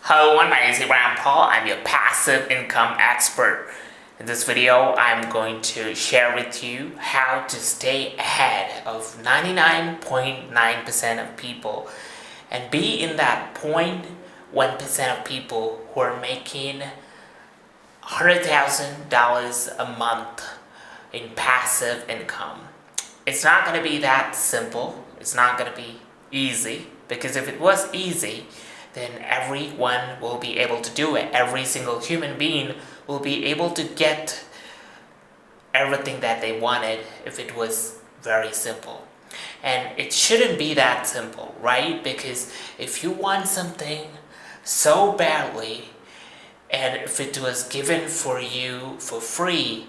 Hello everyone, my name is Abraham Paul. I'm your passive income expert. In this video, I'm going to share with you how to stay ahead of 99.9% of people and be in that 0.1% of people who are making $100,000 a month in passive income. It's not going to be that simple. It's not going to be easy, because if it was easy, then everyone will be able to do it. Every single human being will be able to get everything that they wanted if it was very simple. And it shouldn't be that simple, right? Because if you want something so badly, and if it was given for you for free,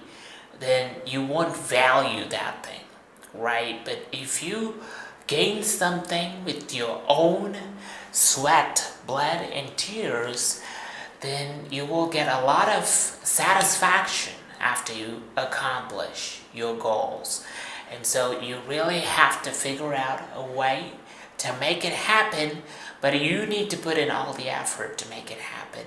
then you won't value that thing, right? But if you gain something with your own sweat, blood, and tears, then you will get a lot of satisfaction after you accomplish your goals. And so you really have to figure out a way to make it happen, but you need to put in all the effort to make it happen.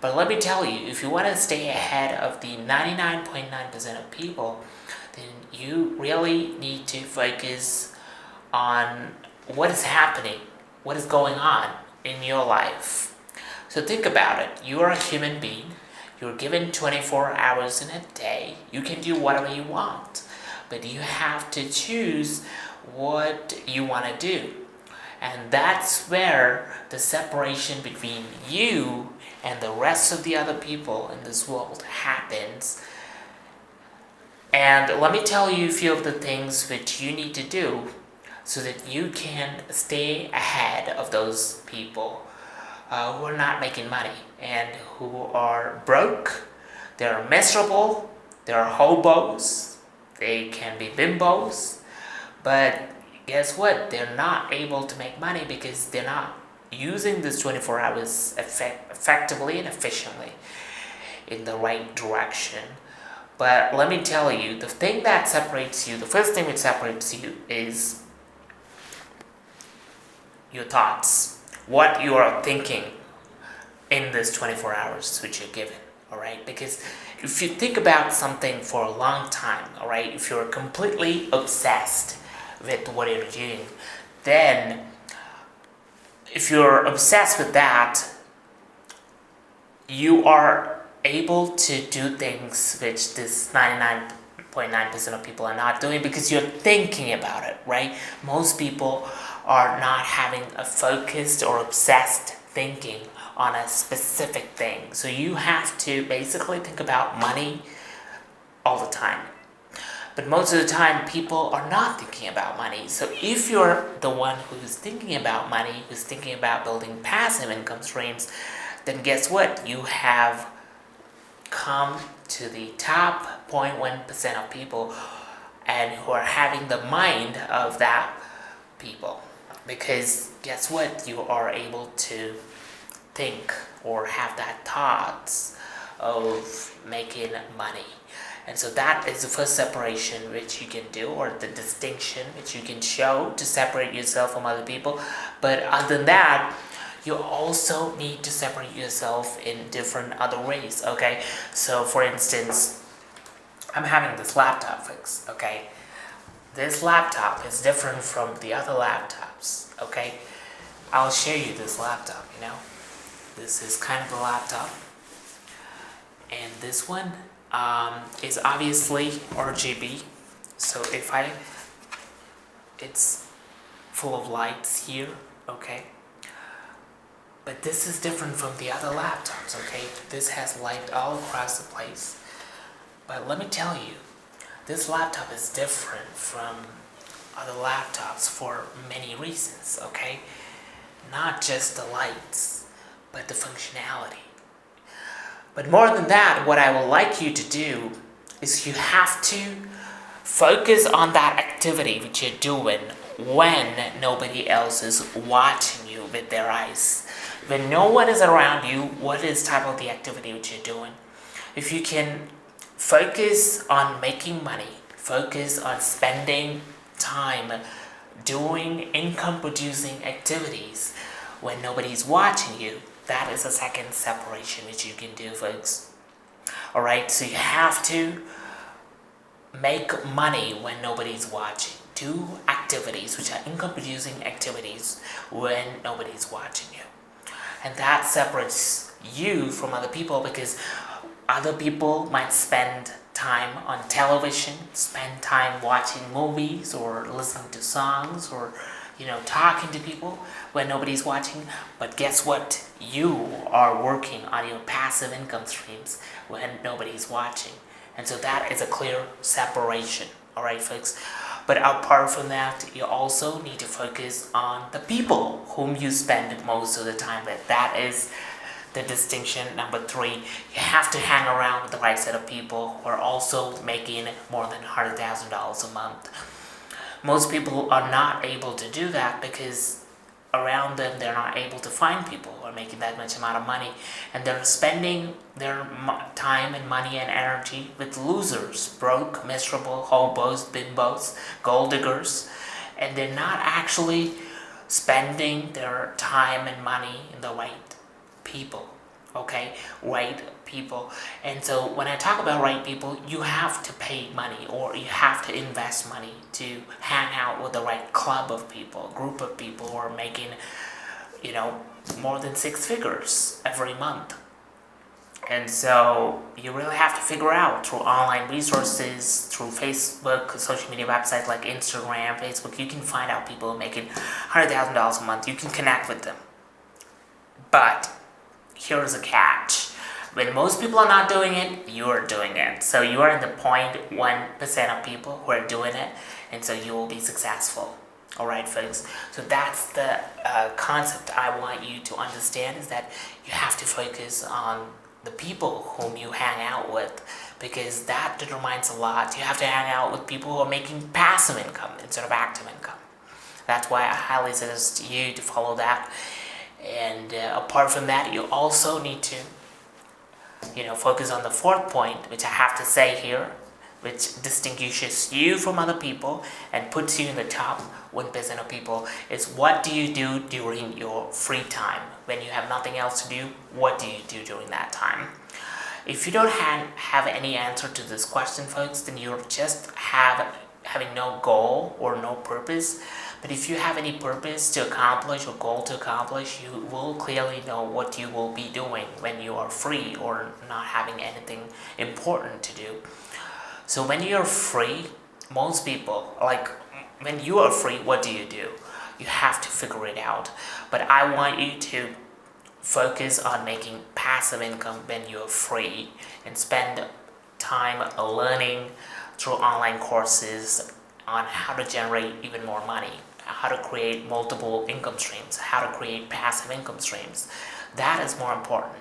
But let me tell you, if you want to stay ahead of the 99.9% of people, then you really need to focus on what is happening, what is going on in your life. So think about it. You are a human being. You're given 24 hours in a day. You can do whatever you want, but you have to choose what you want to do. And that's where the separation between you and the rest of the other people in this world happens. And let me tell you a few of the things which you need to do so that you can stay ahead of those people who are not making money and who are broke, they're miserable, they're hobos, they can be bimbos, but guess what? They're not able to make money because they're not using this 24 hours effectively and efficiently in the right direction. But let me tell you, the thing that separates you, the first thing which separates you is your thoughts, what you are thinking in this 24 hours which you're given, all right? Because if you think about something for a long time, all right, if you're completely obsessed with what you're doing, then if you're obsessed with that, you are able to do things which this 99.9% of people are not doing because you're thinking about it, right? Most people are not having a focused or obsessed thinking on a specific thing. So you have to basically think about money all the time. But most of the time, people are not thinking about money. So if you're the one who's thinking about money, who's thinking about building passive income streams, then guess what? You have come to the top 0.1% of people and who are having the mind of that people. Because guess what? You are able to think or have that thoughts of making money. And so that is the first separation which you can do, or the distinction which you can show to separate yourself from other people. But other than that, you also need to separate yourself in different other ways, okay? So for instance, I'm having this laptop fixed, okay? This laptop is different from the other laptops, okay? I'll show you this laptop, you know? This is kind of the laptop. And this one is obviously RGB. So it's full of lights here, okay? But this is different from the other laptops, okay? This has light all across the place. But let me tell you, this laptop is different from other laptops for many reasons, okay? Not just the lights, but the functionality. But more than that, what I would like you to do is you have to focus on that activity which you're doing when nobody else is watching you with their eyes. When no one is around you, what is type of the activity which you're doing? If you can focus on making money, focus on spending time doing income producing activities when nobody's watching you, That is the second separation which you can do, folks. Alright, so you have to make money when nobody's watching. Do activities which are income producing activities when nobody's watching you. And that separates you from other people, because other people might spend time on television, spend time watching movies or listening to songs, or talking to people when nobody's watching. But guess what? You are working on your passive income streams when nobody's watching. And so that is a clear separation. Alright, folks? But apart from that, you also need to focus on the people whom you spend most of the time with. That is the distinction number 3. You have to hang around with the right set of people who are also making more than $100,000 a month. Most people are not able to do that because around them they're not able to find people who are making that much amount of money, and they're spending their time and money and energy with losers, broke, miserable, hobos, bimbos, gold diggers, and they're not actually spending their time and money in the right people. Okay, right people. And so when I talk about right people, you have to pay money, or you have to invest money to hang out with the right club of people, group of people who are making, more than 6 figures every month. And so you really have to figure out through online resources, through Facebook, social media websites like Instagram, Facebook, you can find out people making $100,000 a month. You can connect with them. But here's a catch. When most people are not doing it, you're doing it. So you are in the 0.1% of people who are doing it, and so you will be successful. Alright, folks? So that's the concept I want you to understand, is that you have to focus on the people whom you hang out with, because that determines a lot. You have to hang out with people who are making passive income instead of active income. That's why I highly suggest you to follow that. And apart from that, you also need to focus on the 4th point, which I have to say here, which distinguishes you from other people and puts you in the top 1% of people, is what do you do during your free time? When you have nothing else to do, what do you do during that time? If you don't have any answer to this question, folks, then you're just having no goal or no purpose. But if you have any purpose to accomplish or goal to accomplish, you will clearly know what you will be doing when you are free or not having anything important to do. So when you're free, most people, when you are free, what do? You have to figure it out. But I want you to focus on making passive income when you're free, and spend time learning through online courses on how to generate even more money, how to create multiple income streams, how to create passive income streams. That is more important.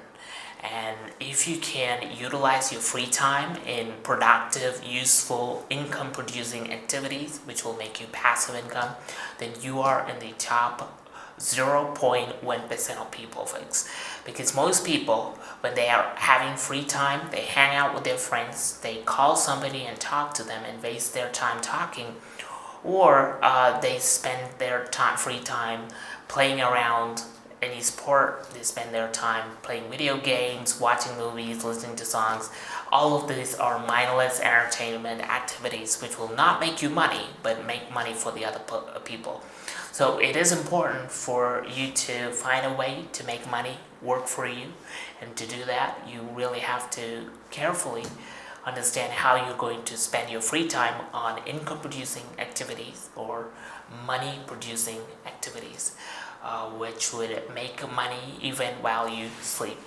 And if you can utilize your free time in productive, useful, income-producing activities, which will make you passive income, then you are in the top 0.1% of people, folks. Because most people, when they are having free time, they hang out with their friends, they call somebody and talk to them and waste their time talking, or they spend their free time playing around any sport. They spend their time playing video games, watching movies, listening to songs. All of these are mindless entertainment activities which will not make you money, but make money for the other people. So it is important for you to find a way to make money work for you. And to do that, you really have to carefully understand how you're going to spend your free time on income-producing activities or money-producing activities, which would make money even while you sleep.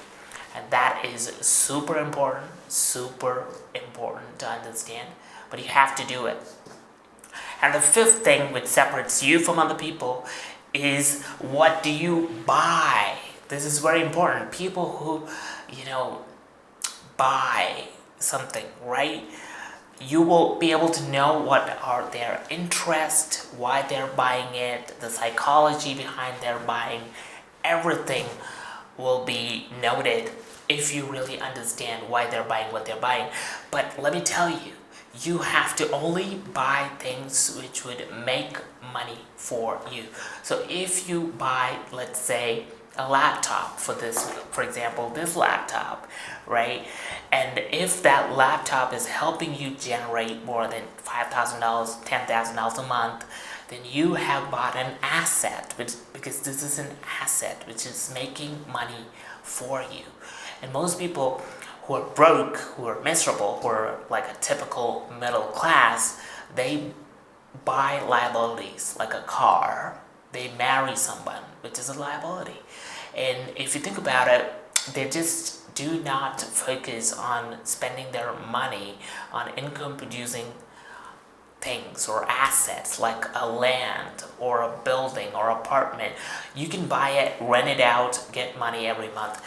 And that is super important to understand, but you have to do it. And the 5th thing which separates you from other people is, what do you buy? This is very important. People who, buy something, right? You will be able to know what are their interests, why they're buying it, the psychology behind their buying. Everything will be noted if you really understand why they're buying what they're buying. But let me tell you, you have to only buy things which would make money for you. So if you buy, let's say, a laptop for example, this laptop, right? And if that laptop is helping you generate more than $5,000, $10,000 a month, then you have bought an asset, because this is an asset which is making money for you. And most people who are broke, who are miserable, who are like a typical middle class, they buy liabilities like a car. They marry someone, which is a liability. And if you think about it, they just do not focus on spending their money on income producing things or assets like a land or a building or apartment. You can buy it, rent it out, get money every month.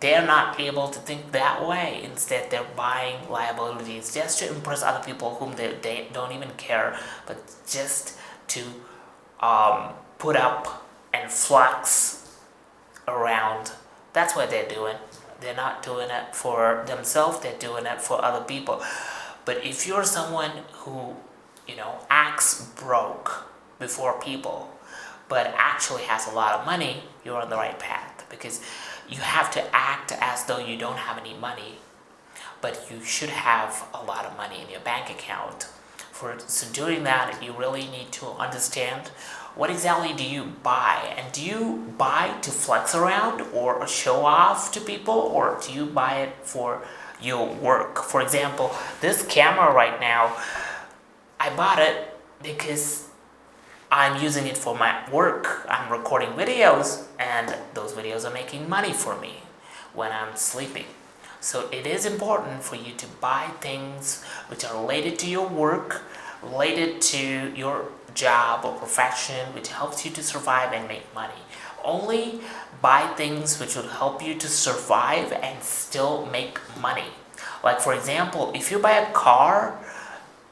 They're not able to think that way. Instead, they're buying liabilities just to impress other people whom they don't even care, but just to put up and flex around. That's what they're doing. They're not doing it for themselves, they're doing it for other people. But if you're someone who, acts broke before people, but actually has a lot of money, you're on the right path, because you have to act as though you don't have any money, but you should have a lot of money in your bank account. So doing that, you really need to understand what exactly do you buy, and do you buy to flex around or show off to people, or do you buy it for your work? For example, this camera right now, I bought it because I'm using it for my work. I'm recording videos, and those videos are making money for me when I'm sleeping. So it is important for you to buy things which are related to your work, related to your job or profession, which helps you to survive and make money. Only buy things which will help you to survive and still make money. Like for example, if you buy a car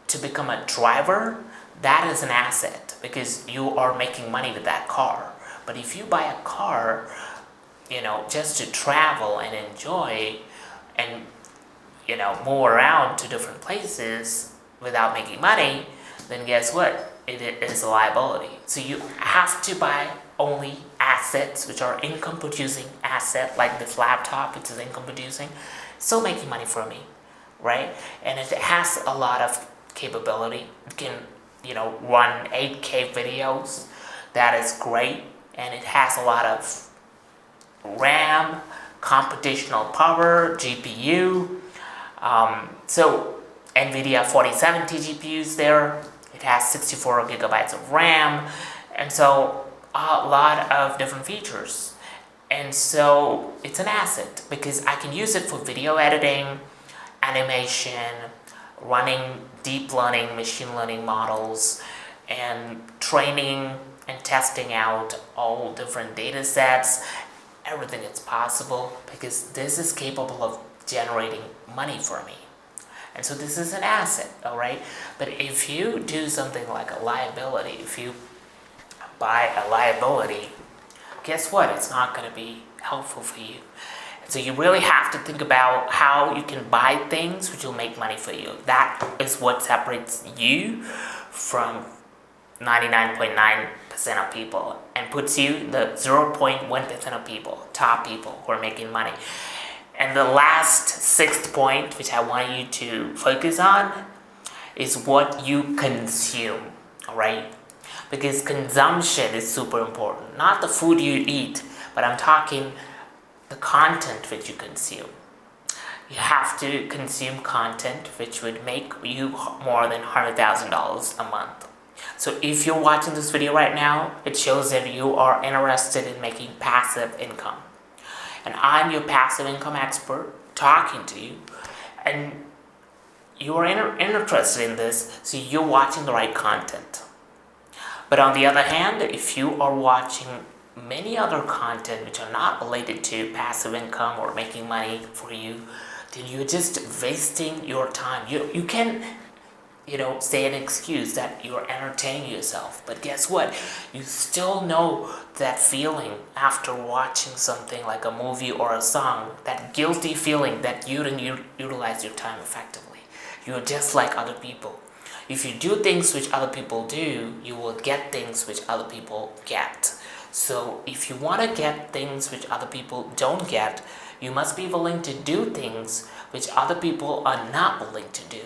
to become a driver, that is an asset because you are making money with that car. But if you buy a car, just to travel and enjoy and, move around to different places without making money, then guess what? It is a liability. So you have to buy only assets which are income producing asset, like this laptop, which is income producing, still making money for me, right? And it has a lot of capability. It can, run 8K videos. That is great. And it has a lot of RAM, computational power, GPU. So NVIDIA 4070 GPUs there. It has 64 gigabytes of RAM. And so a lot of different features. And so it's an asset because I can use it for video editing, animation, running deep learning, machine learning models, and training and testing out all different data sets, everything that's possible, because this is capable of generating money for me. And so this is an asset, all right? But if you do something like a liability, if you buy a liability, guess what? It's not going to be helpful for you. So you really have to think about how you can buy things which will make money for you. That is what separates you from 99.9% of people and puts you the 0.1% of people, top people who are making money. And the last sixth point, which I want you to focus on, is what you consume, all right? Because consumption is super important. Not the food you eat, but I'm talking the content which you consume. You have to consume content which would make you more than $100,000 a month. So if you're watching this video right now, it shows that you are interested in making passive income. And I'm your passive income expert talking to you, and you are interested in this, so you're watching the right content. But on the other hand, if you are watching many other content which are not related to passive income or making money for you, then you're just wasting your time. You can, say an excuse that you're entertaining yourself, but guess what? You still know that feeling after watching something like a movie or a song, that guilty feeling that you didn't utilize your time effectively. You're just like other people. If you do things which other people do, you will get things which other people get. So if you want to get things which other people don't get, you must be willing to do things which other people are not willing to do.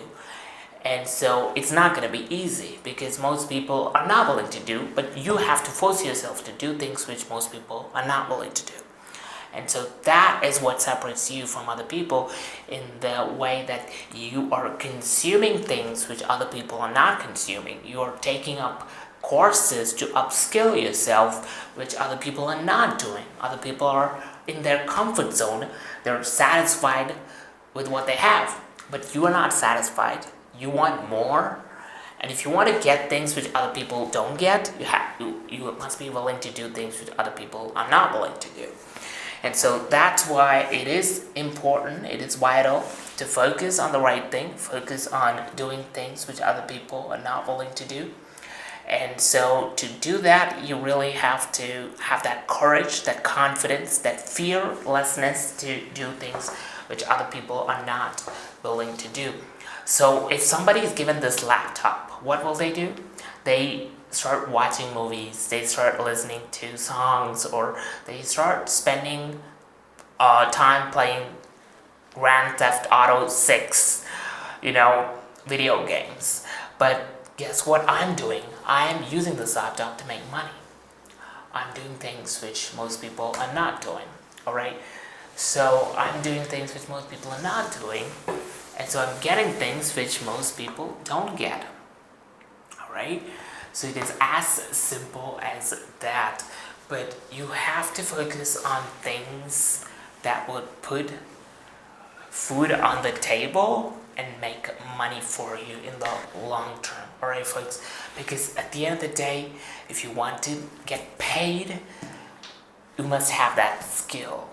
And so it's not going to be easy because most people are not willing to do, but you have to force yourself to do things which most people are not willing to do. And so that is what separates you from other people, in the way that you are consuming things which other people are not consuming. You are taking up courses to upskill yourself, which other people are not doing. Other people are in their comfort zone. They're satisfied with what they have, but you are not satisfied. You want more. And if you want to get things which other people don't get, you must be willing to do things which other people are not willing to do. And so that's why it is important, it is vital to focus on the right thing, focus on doing things which other people are not willing to do. And so to do that, you really have to have that courage, that confidence, that fearlessness to do things which other people are not willing to do. So if somebody is given this laptop, what will they do? They start watching movies, they start listening to songs, or they start spending time playing Grand Theft Auto 6, video games. But guess what I'm doing? I'm using this laptop to make money. I'm doing things which most people are not doing, alright? So I'm doing things which most people are not doing, and so I'm getting things which most people don't get, alright? So it is as simple as that, but you have to focus on things that would put food on the table and make money for you in the long term, alright folks? Because at the end of the day, if you want to get paid, you must have that skill.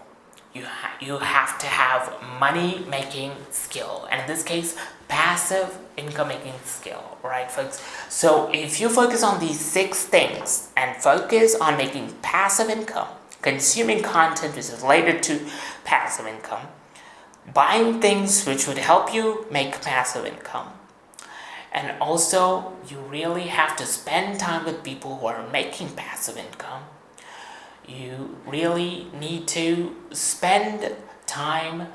You have to have money making skill, and in this case, passive income making skill, right folks? So if you focus on these 6 things and focus on making passive income, consuming content which is related to passive income, buying things which would help you make passive income, and also you really have to spend time with people who are making passive income. You really need to spend time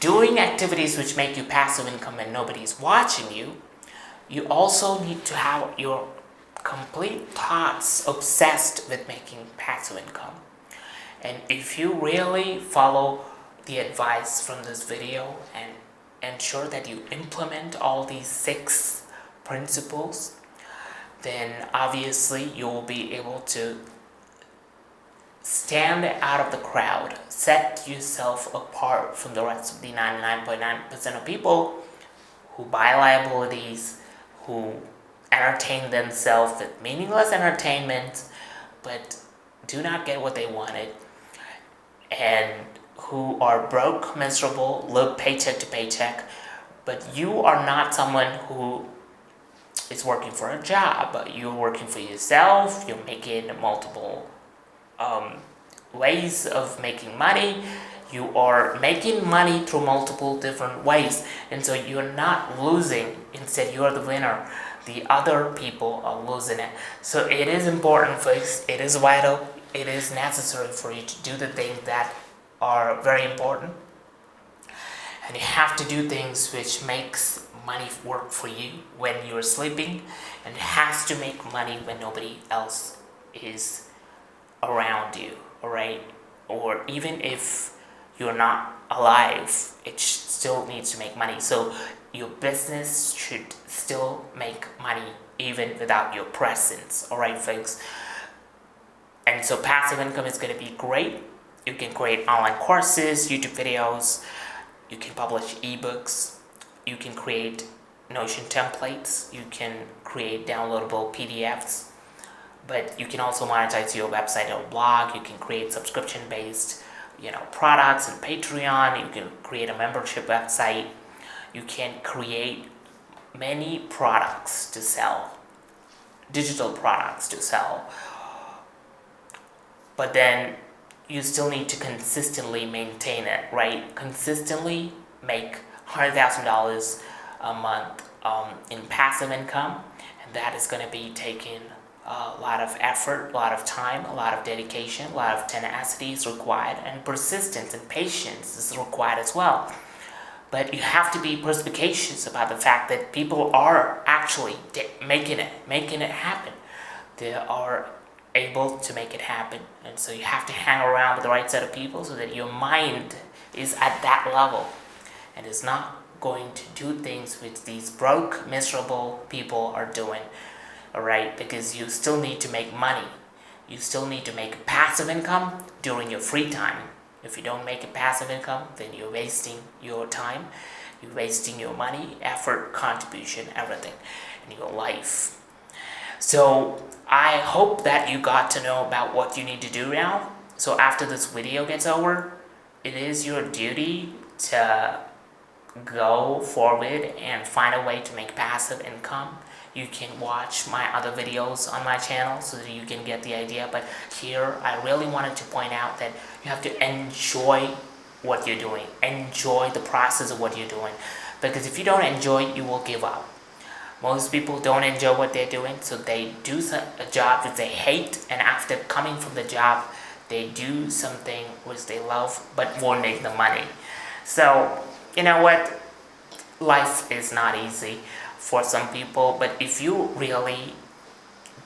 doing activities which make you passive income and nobody's watching you. You also need to have your complete thoughts obsessed with making passive income. And if you really follow the advice from this video and ensure that you implement all these 6 principles, then obviously you will be able to stand out of the crowd, set yourself apart from the rest of the 99.9% of people who buy liabilities, who entertain themselves with meaningless entertainment, but do not get what they wanted, and who are broke, miserable, live paycheck to paycheck, but you are not someone who is working for a job. You're working for yourself, you're making multiple ways of making money. You are making money through multiple different ways, and so you're not losing, instead you are the winner. The other people are losing it. So it is important, folks, it is vital, it is necessary for you to do the things that are very important, and you have to do things which makes money work for you when you're sleeping, and it has to make money when nobody else is around you, alright? Or even if you're not alive, it still needs to make money. So your business should still make money even without your presence, alright folks? And so passive income is going to be great. You can create online courses, YouTube videos, you can publish ebooks, you can create Notion templates, you can create downloadable PDFs, but you can also monetize your website or blog. You can create subscription-based, products and Patreon. You can create a membership website. You can create many products to sell, digital products to sell. But then you still need to consistently maintain it, right? Consistently make $100,000 a month in passive income, and that is going to be taking A lot of effort, a lot of time, a lot of dedication, a lot of tenacity is required, and persistence and patience is required as well. But you have to be perspicacious about the fact that people are actually making it happen. They are able to make it happen, and so you have to hang around with the right set of people so that your mind is at that level and is not going to do things which these broke, miserable people are doing. Alright, because you still need to make money. You still need to make passive income during your free time. If you don't make a passive income, then you're wasting your time, you're wasting your money, effort, contribution, everything in your life. So I hope that you got to know about what you need to do now. So after this video gets over, it is your duty to go forward and find a way to make passive income. You can watch my other videos on my channel so that you can get the idea. But here, I really wanted to point out that you have to enjoy what you're doing. Enjoy the process of what you're doing. Because if you don't enjoy it, you will give up. Most people don't enjoy what they're doing, so they do a job that they hate, and after coming from the job, they do something which they love but won't make the money. So, you know what? Life is not easy for some people, but if you really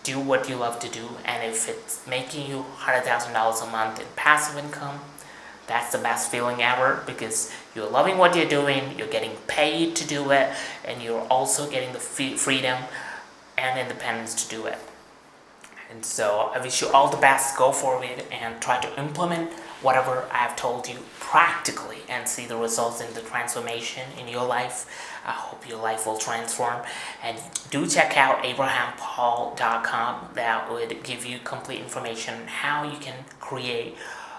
do what you love to do, and if it's making you $100,000 a month in passive income, that's the best feeling ever, because you're loving what you're doing, you're getting paid to do it, and you're also getting the freedom and independence to do it. And so I wish you all the best. Go forward and try to implement whatever I have told you practically and see the results in the transformation in your life. I hope your life will transform. And do check out abrahampaul.com. That would give you complete information on how you can create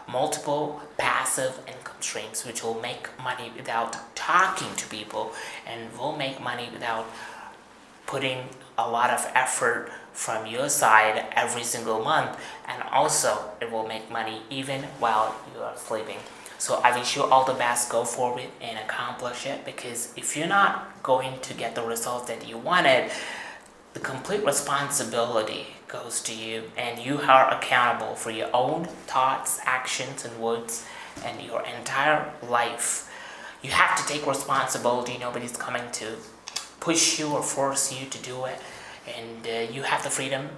multiple passive income streams which will make money without talking to people, and will make money without putting a lot of effort from your side every single month, and also it will make money even while you are sleeping. So I wish you all the best. Go forward and accomplish it, because if you're not going to get the results that you wanted, the complete responsibility goes to you, and you are accountable for your own thoughts, actions, and words, and your entire life. You have to take responsibility. Nobody's coming to push you or force you to do it, and you have the freedom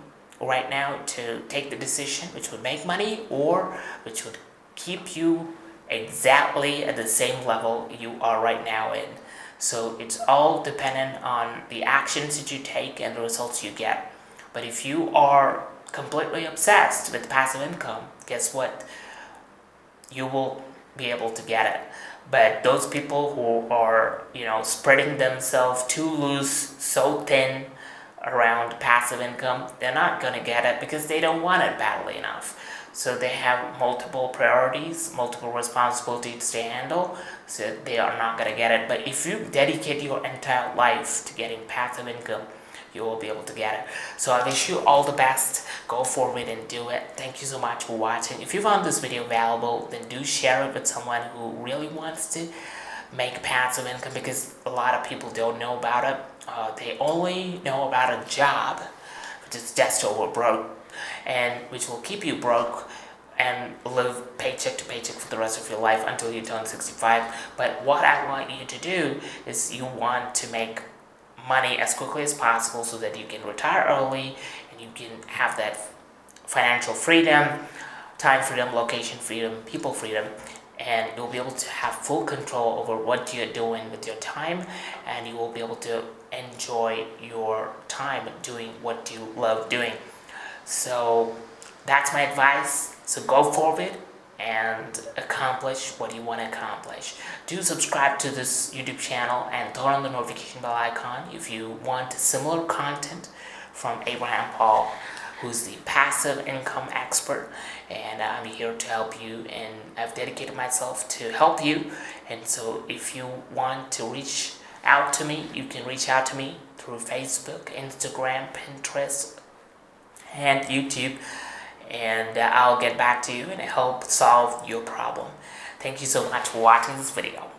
right now to take the decision which would make money or which would keep you exactly at the same level you are right now in. So it's all dependent on the actions that you take and the results you get. But if you are completely obsessed with passive income, guess what? You will be able to get it. But those people who are, spreading themselves too loose, so thin around passive income, they're not going to get it because they don't want it badly enough. So they have multiple priorities, multiple responsibilities to handle, so they are not going to get it. But if you dedicate your entire life to getting passive income, you will be able to get it. So I wish you all the best. Go forward and do it. Thank you so much for watching. If you found this video valuable, then do share it with someone who really wants to make passive income, because a lot of people don't know about it. They only know about a job, which is just over broke, and which will keep you broke and live paycheck to paycheck for the rest of your life until you turn 65. But what I want you to do is you want to make money as quickly as possible so that you can retire early and you can have that financial freedom, time freedom, location freedom, people freedom, and you'll be able to have full control over what you're doing with your time, and you will be able to enjoy your time doing what you love doing. So that's my advice. So go forward and accomplish what you want to accomplish. Do subscribe to this YouTube channel and turn on the notification bell icon if you want similar content from Abraham Paul, who's the passive income expert, and I'm here to help you, and I've dedicated myself to help you. And so if you want to reach out to me, you can reach out to me through Facebook, Instagram, Pinterest, and YouTube, and I'll get back to you and help solve your problem. Thank you so much for watching this video.